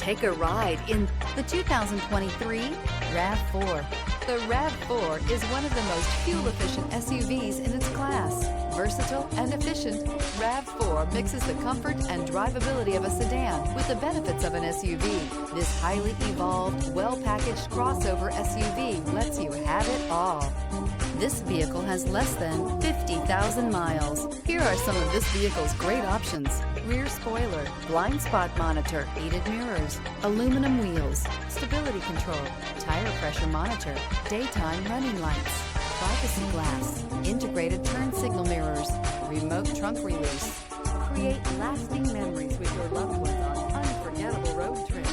Take a ride in the 2023 RAV4. The RAV4 is one of the most fuel-efficient SUVs in its class. Versatile and efficient, RAV4 mixes the comfort and drivability of a sedan with the benefits of an SUV. This highly evolved, well-packaged crossover SUV lets you have it all. This vehicle has less than 50,000 miles. Here are some of this vehicle's great options: rear spoiler, blind spot monitor, heated mirrors, aluminum wheels, stability control, tire pressure monitor, daytime running lights, privacy glass, integrated turn signal mirrors, remote trunk release. Create lasting memories with your loved ones on unforgettable road trips.